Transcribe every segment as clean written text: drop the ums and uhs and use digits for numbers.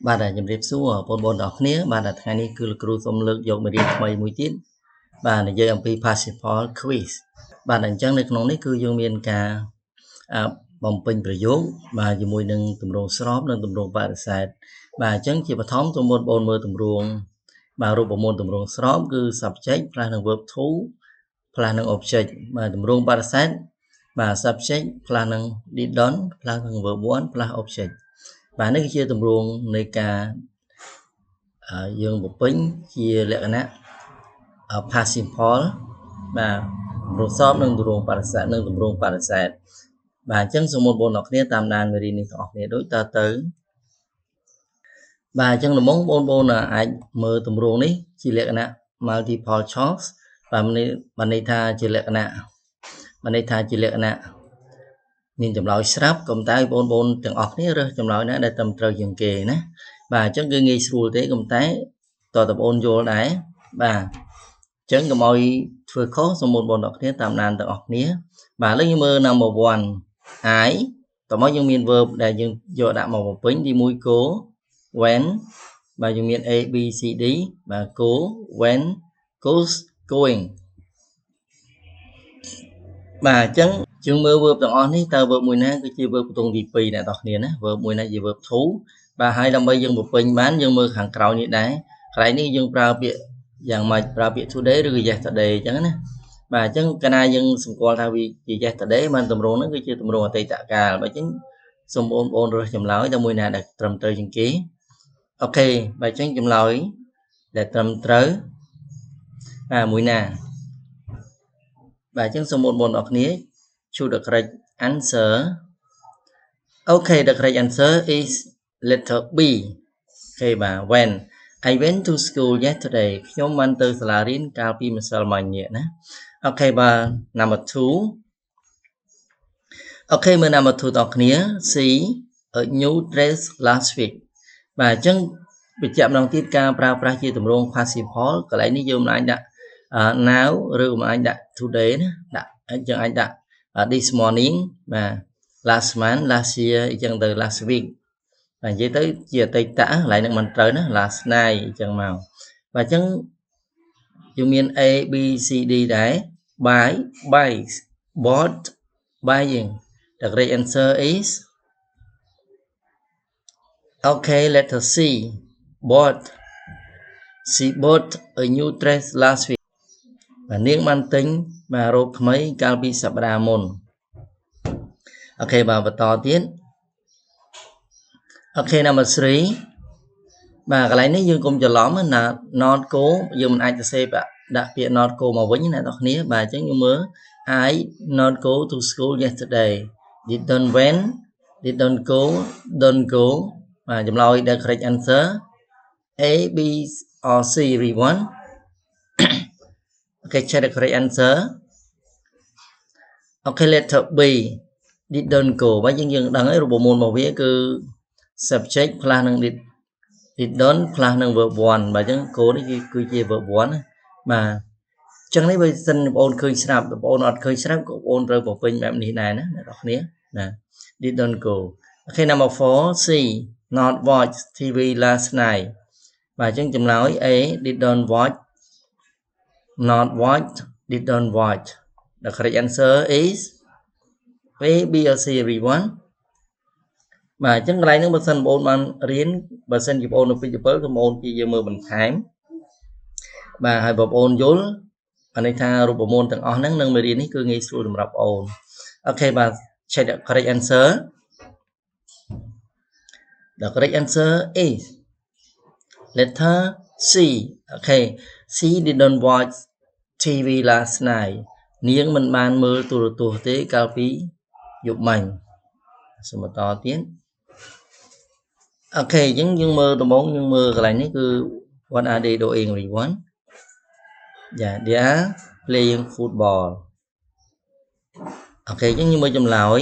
បាទជំរាបសួរបងប្អូនទាំងអស់គ្នាបាទថ្ងៃនេះគឺលោកគ្រូសូមលើកយកមេរៀនថ្មីមួយទៀតបាទនិយាយអំពី participle quiz បាទអញ្ចឹងនៅក្នុងនេះគឺយើងមានការបំពេញប្រយោគបាទជាមួយនឹងទម្រង់ស្របនិងទម្រង់បរិសេធបាទអញ្ចឹងជាបឋមសូមបងប្អូនមើលទម្រង់បាទរូបមន្តទម្រង់ស្របគឺ subject ផ្លាស់នឹង verb to ផ្លាស់នឹង object បាទទម្រង់បរិសេធបាទ subject ផ្លាស់នឹង did done ផ្លាស់នឹង verb 1 ផ្លាស់ object បាទនេះគឺជាទម្រង់នៃការយើងបំពេញជាលក្ខណៈ past simple បាទទម្រង់ស្របនិងទម្រង់បរិសេធនិងទម្រង់បរិសេធបាទអញ្ចឹងសូមបងប្អូនអ្នកគ្នាតាមដានមេរៀននេះទាំងអស់គ្នាដូចតទៅបាទអញ្ចឹងដំបូងបងប្អូនអាចមើលទម្រង់នេះជាលក្ខណៈ multiple choice បាទបានន័យថាជាលក្ខណៈមានចម្លើយស្រាប់កុំតែបងប្អូនទាំងអស់គ្នារើសចម្លើយណាដែលត្រឹមត្រូវជាងគេណាបាទអញ្ចឹងគឺងាយស្រួលទេកុំតែតើបងប្អូនយល់ដែរបាទអញ្ចឹងកុំឲ្យធ្វើខុសសូមបងប្អូនទាំងអស់គ្នាតាមដានទាំងអស់គ្នាបាទឥឡូវយើងមើល number 1 I តោះមកយើងមាន verb ដែលយើងយកដាក់មកបំពេញទី1 go when បាទយើងមាន A B C D បាទ go when goes going បាទអញ្ចឹងយើងមើល verb ទាំងអស់នេះតើ verb មួយណាគឺជា verb ផ្ទុងទី2អ្នកនរគ្នាណា verb មួយណាជា verb to បាទហើយដើម្បីយើងបំពេញបានយើងមើលខាងក្រោយនេះដែរកន្លែងនេះយើងប្រើពាក្យយ៉ាងម៉េចប្រើពាក្យ today ឬ yesterday អញ្ចឹងណាបាទអញ្ចឹងកាលណាយើងសម្គាល់ថាវាជា yesterday បានទម្រង់ហ្នឹងគឺជាទម្រង់អតីតកាលបាទអញ្ចឹងសូមបងប្អូនរើសចម្លើយតើមួយណាដែលត្រឹមត្រូវជាងគេអូខេបាទអញ្ចឹងចម្លើយដែលត្រឹមត្រូវមួយណាបាទអញ្ចឹងសូមបងប្អូនអរគ្នា choose the correct answer okay the correct answer is letter B អូខេបាទ when I went to school yesterday ខ្ញុំបានទៅសាលារៀនកាលពីម្សិលមិញណាអូខេបាទ number 2អូខេមើល number 2បងប្អូនគ្នា see a new dress last week បាទអញ្ចឹងបញ្ជាក់ម្ដងទៀតការប្រើប្រាស់ជាទម្រង់ participle កន្លែងនេះយើងមិនអាចដាក់ now ឬមិនអាចដាក់ today ណាដាក់យើងអាចដាក់ this morning បាទ last month last year អញ្ចឹងទៅ last week បាទនិយាយទៅជាអតីតកន្លែងហ្នឹងមិនត្រូវណា last night អញ្ចឹងមកបាទអញ្ចឹងយើងមាន A B C D ដែរ buy buys bought buying the correct answer is okay letter C bought she bought a new dress last week បាទនាងបានទិញបាទរ៉ូបថ្មីកាលពីសប្តាហ៍មុនអូខេបាទបន្តទៀតអូខេ number 3បាទកន្លែងនេះយើងកុំច្រឡំណា not go យើងមិនអាចទៅសេដាក់ពាក្យ not go មកវិញណាអ្នកនរគ្នាបាទអញ្ចឹងយើងមើល I not go to school yesterday didn't went didn't go don't go បាទចម្លើយ the correct answer A B or C everyone okay check the correct answer okay letter B didn't go បាទយើងដឹងហើយរូបមន្តរបស់វាគឺ subject ផ្លាស់នឹង didn't ផ្លាស់នឹង verb 1បាទអញ្ចឹង go នេះគឺជា verb 1ណាបាទអញ្ចឹងនេះបើសិនបងប្អូនឃើញស្រាប់បងប្អូនអត់ឃើញស្រាប់ក៏បងប្អូនត្រូវបំពេញបែបនេះដែរណាអ្នកនរគ្នាណា didn't go okay number 4 C not watch TV last night បាទអញ្ចឹងចម្លើយ A didn't watch not watch didn't watch the correct answer is A B or C everyone បាទអញ្ចឹងកន្លែងហ្នឹងបើសិនបងប្អូនបានរៀនបើសិនជាបងប្អូននៅពេញ7ក៏បងប្អូនជាយើងមើលបន្ថែមបាទហើយបងប្អូនយល់អានេះថារូបមន្តទាំងអស់ហ្នឹងនឹងមេរៀននេះគឺងាយស្រួលសម្រាប់បងប្អូនអូខេបាទ check the correct answer the correct answer is letter C okay she didn't watch TV last night នាងមិនបានមើលទូរទស្សន៍ទេកាលពីយប់មិញសូមបន្តទៀតអូខេអញ្ចឹងយើងមើលដំបូងយើងមើលកន្លែងនេះគឺ what are they doing everyone yeah they are playing football អូខេអញ្ចឹងយើងមើលចម្លើយ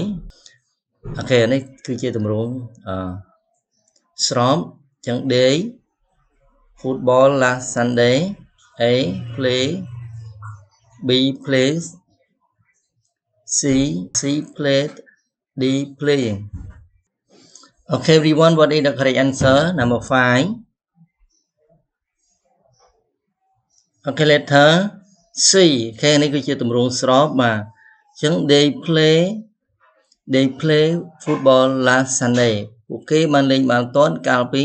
អូខេនេះគឺជាទម្រង់ស្របអញ្ចឹង day football last Sunday A play B plays C played D playing Okay everyone, what is the correct answer? Number 5. Okay, letter C. Okay, nàyគឺជាទម្រង់ស្របបាទអញ្ចឹង they play football last Sunday ពួកគេបានលេងបាល់ទាត់កាលពី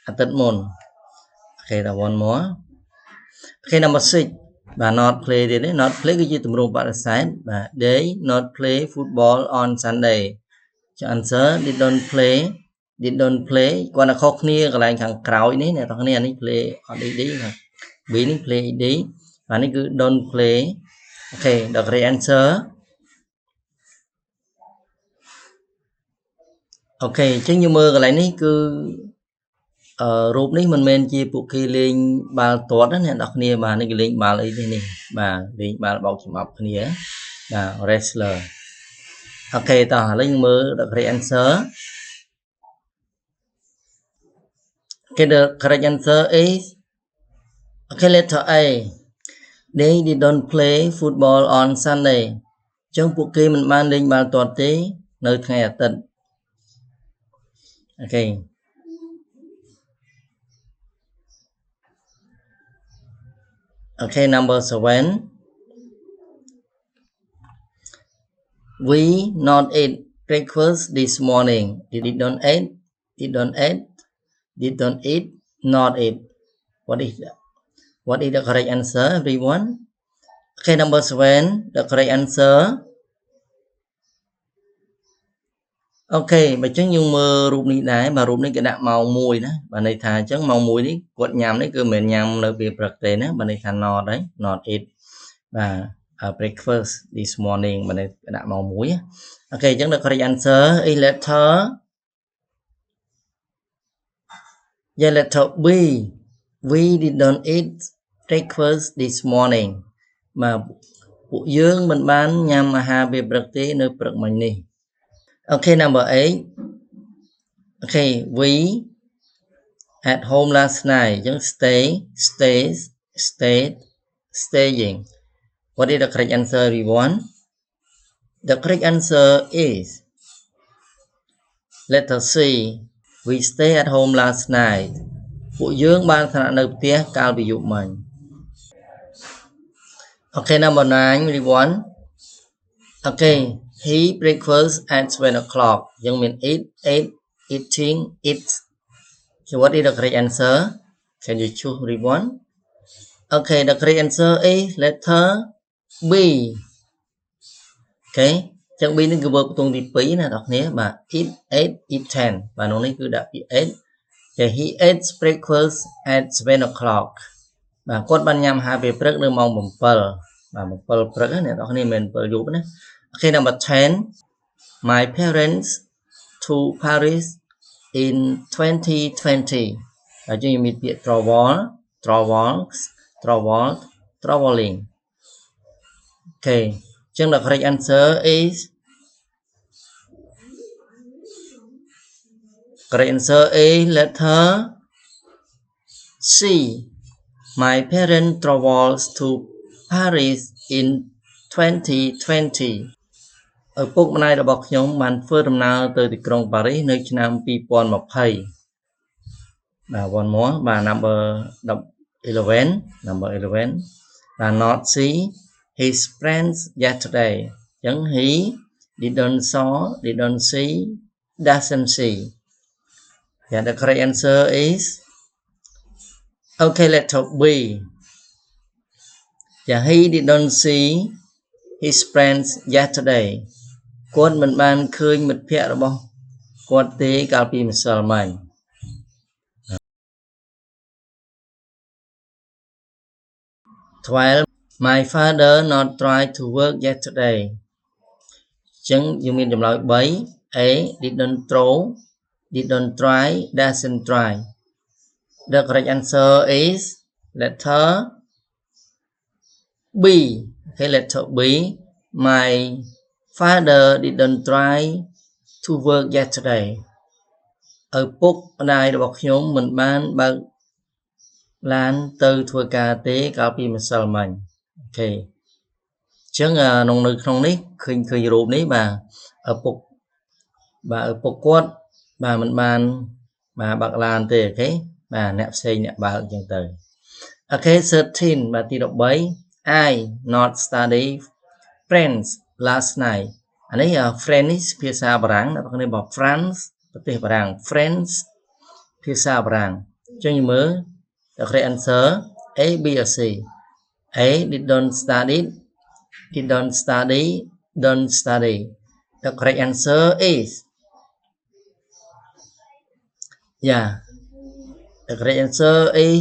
អាទិត្យមុន Okay, that one more. Okay, number 6 បាទ not play ទៀតទេ not play គឺជាទម្រង់បដិសេធបាទ they not play football on Sunday ចា answer they don't play គាត់តែខុសគ្នាកន្លែងខាងក្រោយនេះអ្នកទាំងគ្នានេះ play អត់ ed បាទ B នេះ play ed បាទនេះគឺ don't play. Okay, the correct answer. Okay, អញ្ចឹងយើងមើលកន្លែងនេះគឺរូបនេះមិនមែនជាពួកគេលេងបាល់ទាត់ណាអ្នកនរគ្នាបាទនេះគេលេងបាល់អីនេះបាទលេងបាល់បោកចំអប់គ្នាបាទ wrestler. Okay, តោះឥឡូវយើងមើល the correct answer. Okay, the correct answer is okay, letter A. They didn't play football on Sunday. អញ្ចឹងពួកគេមិនបានលេងបាល់ទាត់ទេនៅថ្ងៃអាទិត្យ Okay. Okay, number 7. We not ate breakfast this morning. Did don't eat, not eat. What is that? What is the correct answer, everyone? Okay, number 7, the correct answer. Okay, បើចឹងយើងមើលរូបនេះដែរបាទរូបនេះគេដាក់ម៉ោង1ណាបាទន័យថាអញ្ចឹងម៉ោង1នេះគាត់ញ៉ាំនេះគឺមិនមែនញ៉ាំនៅពេលព្រឹកទេណាបាទន័យថា not ហើយ not eat បាទ breakfast this morning បាទគេដាក់ម៉ោង1 Okay, អញ្ចឹង the correct answer is letter B. We didn't eat breakfast this morning. បាទពួកយើងមិនបានញ៉ាំអាហារពេលព្រឹកទេនៅព្រឹកមិញនេះ Okay, number 8. Okay, we at home last night. អញ្ចឹង staying. What is the correct answer, everyone? The correct answer is letter C. We stay at home last night. ពួកយើងបានស្នាក់នៅផ្ទះកាលពីយប់មិញ Okay, number 9, everyone. Okay, he breakfast at 7 o'clock. យើងមាន eating. So what is the correct answer? Can you choose, everyone? Okay, the correct answer is letter B. Okay, ចឹង B នេះគឺ verb ផ្ទុំទី2ណាបងប្អូនបាទ eat 10 បាទក្នុងនេះគឺដាក់ពាក្យ ate. Okay, he ate breakfast at 7 o'clock. បាទគាត់បានញ៉ាំអាហារពេលព្រឹកនៅម៉ោង 7 បាទ 7 ព្រឹកណាអ្នកនរគ្នាមិនមែន 7 យប់ណា Okay, number 10. My parents to Paris in 2020. ហើយយើងមានពាក្យ traveling. Okay, ចឹង the correct answer is letter C. My parents travels to Paris in 2020. ឪពុកម្ដាយរបស់ខ្ញុំបានធ្វើដំណើរទៅទីក្រុងប៉ារីសនៅឆ្នាំ 2020 បាទ one more បាទ number 11 បាទ not see his friends yesterday អញ្ចឹង he didn't see doesn't see. Yeah, the correct answer is okay, letter B. Yeah, he didn't see his friends yesterday. គាត់មិនបានឃើញមិត្តភ័ក្តិរបស់គាត់ទេកាលពីម្សិលមិញ 12. My father not tried to work yesterday. អញ្ចឹងយើងមានចម្លើយ 3. A didn't try, doesn't try. The correct answer is letter B. Okay, letter B. My father didn't try to work yesterday. ឪពុកម្ដាយរបស់ខ្ញុំមិនបានបើកឡានទៅធ្វើការទេកាលពីម្សិលមិញ Okay. អញ្ចឹងនៅក្នុងនេះឃើញរូបនេះបាទឪពុកគាត់ bà mình bàn bà bạc lan thế okay bà nẹp xây nẹp bà chẳng tới okay 13 bà tí đọc bấy I not study Friends last night อันนี้ French ភាសាបារាំងអ្នកនរบอก France ប្រទេសបារាំង Friends ភាសាបារាំងចុះយើងមើលតើ correct answer A B or C A didn't study don't study the correct answer is yeah the correct answer is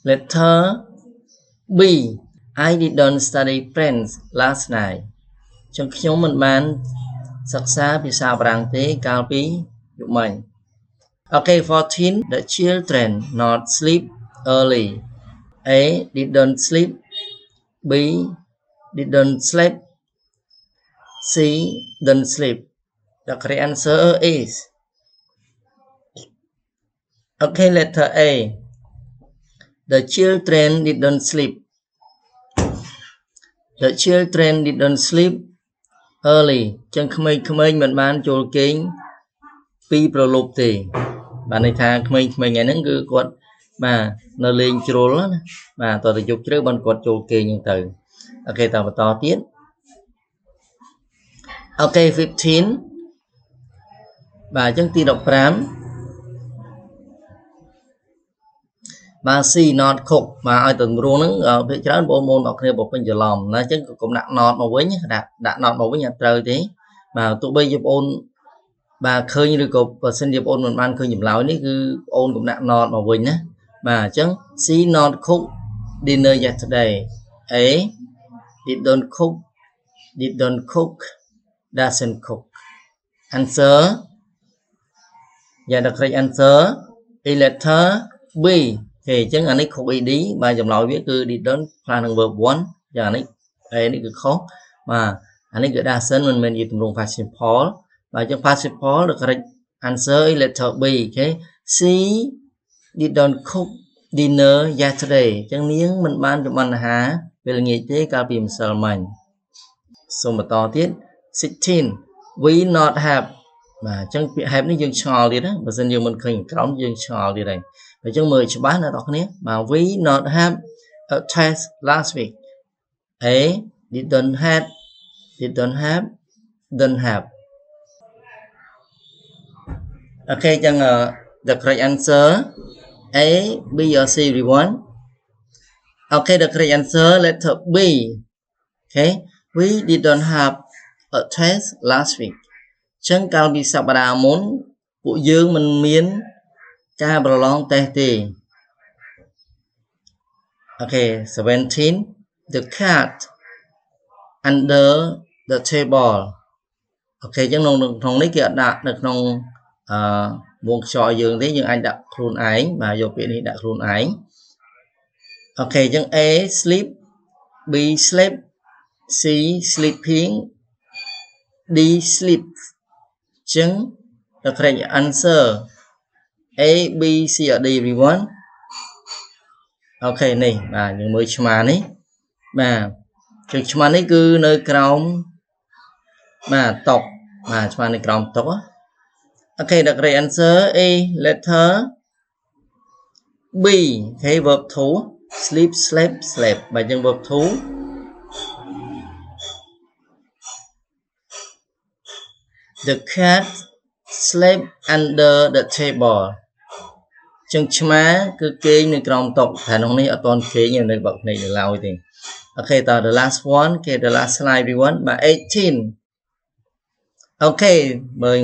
letter B I didn't study French last night ចឹងខ្ញុំមិនបានសិក្សាភាសាបារាំងទេកាលពីយប់មិញ Okay 14 the children not sleep early A didn't sleep B didn't sleep C didn't sleep the correct answer is okay letter A the children didn't sleep the children didn't sleep early ចឹងក្មេងៗមិនបានចូលគេងពីប្រលប់ទេបានន័យថាក្មេងៗហ្នឹងគឺគាត់បាទនៅលេងជ្រុលណាបាទតើទៅយប់ជ្រៅបានគាត់ចូលគេងហ្នឹងទៅអូខេតើបន្តទៀតអូខេ15បាទអញ្ចឹងទី15បាទ C not cook បាទឲ្យតម្រងហ្នឹងភាគច្រើនបងប្អូនអរគ្នាបងពេញច្រឡំណាអញ្ចឹងកុំដាក់ not មកវិញដាក់ not មកវិញអត់ត្រូវទេបាទទោះបីជាបងប្អូនបាទឃើញឬក៏បើសិនជាបងប្អូនមិនបានឃើញចម្លើយនេះគឺបងប្អូនកុំដាក់ not មកវិញណាបាទអញ្ចឹង C not cook dinner yesterday A didn't cook doesn't cook answer yeah the correct answer is letter B អូខេអញ្ចឹងអានេះខុស ED បាទចម្លើយវាគឺ didn't ផ្លាស់នឹង verb 1យ៉ាងនេះ A នេះគឺខុសបាទអានេះគឺ doesn't មិនមែនជាទម្រង់ past simple បាទអញ្ចឹង past simple the correct answer is letter B អូខេ C didn't cook dinner yesterday អញ្ចឹងនាងមិនបានចម្អិនអាហារពេលល្ងាចទេកាលពីម្សិលមិញសូមបន្តទៀត16 we not have បាទអញ្ចឹងពាក្យ have នេះយើងឆ្ងល់ទៀតណាបើមិនយើងមិនឃើញក្រោមយើងឆ្ងល់ទៀតហើយអញ្ចឹងមើលច្បាស់ណាបងប្អូនបាទ we not have a test last week A didn't have okay អញ្ចឹង the correct answer A B or C everyone okay the correct answer letter B okay we didn't have a test last week ចឹងកាលពីសប្តាហ៍មុនពួកយើងមិនមានការប្រឡងតេស្តទេ okay 17 the cat under the table អូខេចឹងក្នុងនេះគេអត់ដាក់នៅក្នុងវងខ្យល់យើងទេយើងអាចដាក់ខ្លួនឯងបាទយកពាក្យនេះដាក់ខ្លួនឯងអូខេចឹង A sleep B sleep C sleeping D sleep ចឹង the correct answer A B C or D everyone អូខេនេះបាទយើងមើលឆ្មានេះបាទជើងឆ្មានេះគឺនៅក្រោមបាទតុបាទឆ្មានៅក្រោមតុអូខេ the correct answer A letter B អូខេ verb 2 sleep slept slept បាទយើង verb 2 the cat slept under the table ចឹងឆ្មាគឺគេងនៅក្រោមតុតែក្នុងនេះអត់ទាន់គេងនៅបើកភ្នែកនៅឡើយទេអូខេតើ the last one គេ the last slide everyone បាទ18អូខេមើល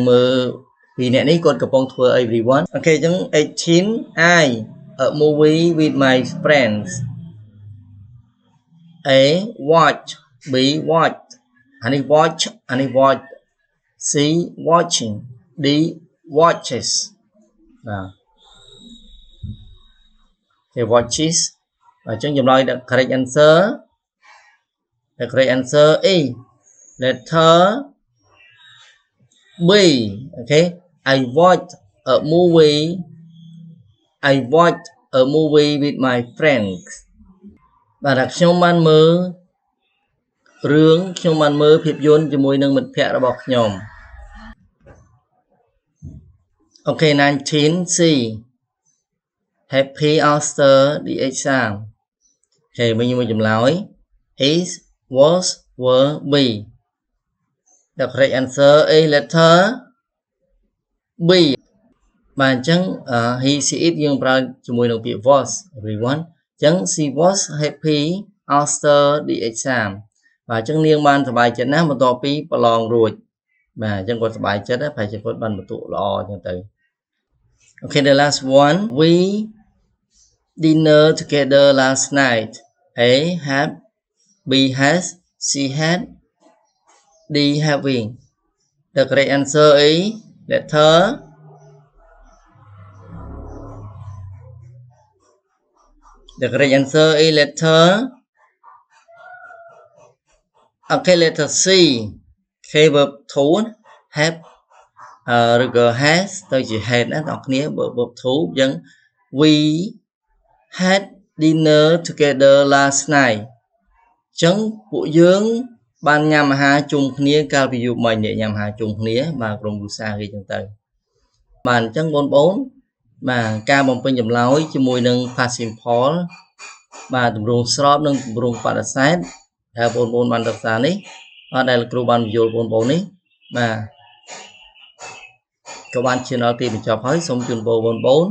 ពីអ្នកនេះគាត់កំពុងធ្វើ everyone អូខេអញ្ចឹង18 I a movie with my friends A watch B watch អានេះ watch អានេះ watch C watching D watches បាទ okay watches អញ្ចឹងចម្លើយ the correct answer is letter B okay I watched a movie with my friends បាទខ្ញុំបានមើលរឿងខ្ញុំបានមើលភាពយន្តជាមួយនឹងមិត្តភ័ក្តិរបស់ខ្ញុំ Okay 19C Happy after the exam Okay មួយចម្លើយ is was were be The correct answer is letter B បាទអញ្ចឹង he she it យើងប្រើជាមួយនឹងពាក្យ was everyone អញ្ចឹង she was happy after the exam បាទអញ្ចឹងនាងបានសប្បាយចិត្តណាស់បន្ទាប់ពីប្រឡងរួចបាទអញ្ចឹងគាត់សប្បាយចិត្តហើយប្រហែលជាគាត់បានបន្ទុកល្អអញ្ចឹងទៅ Okay the last one we dinner together last night A had B has C had D having The correct answer is letter The correct answer is letter Okay letter C K verb 2 have ឬក៏ has ទៅជា had ណាបងប្អូន verb 2 អញ្ចឹង we had dinner together last night អញ្ចឹងពួកយើងបានញ៉ាំអាហារជុំគ្នាកាលពីយប់មិញញ៉ាំអាហារជុំគ្នាបាទក្រុមគ្រួសារគេអញ្ចឹងទៅបាទអញ្ចឹងបងប្អូនបាទការបំពេញចម្លើយជាមួយនឹង past simple បាទទម្រង់ស្របនិងទម្រង់បដិសេធដែលបងប្អូនបានសិក្សានេះបាទដែលគ្រូបានបញ្យល់បងប្អូននេះបាទក៏បានឈានដល់ទីបញ្ចប់ហើយសូមជូនពរបងប្អូន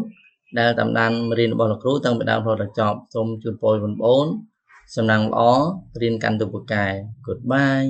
ដែលតាមដានរៀនរបស់លោកគ្រូតាំងពីដើមរហូតដល់ចប់សូមជូនពរបងប្អូនសំណាងល្អរៀនកាន់តែពូកែ Goodbye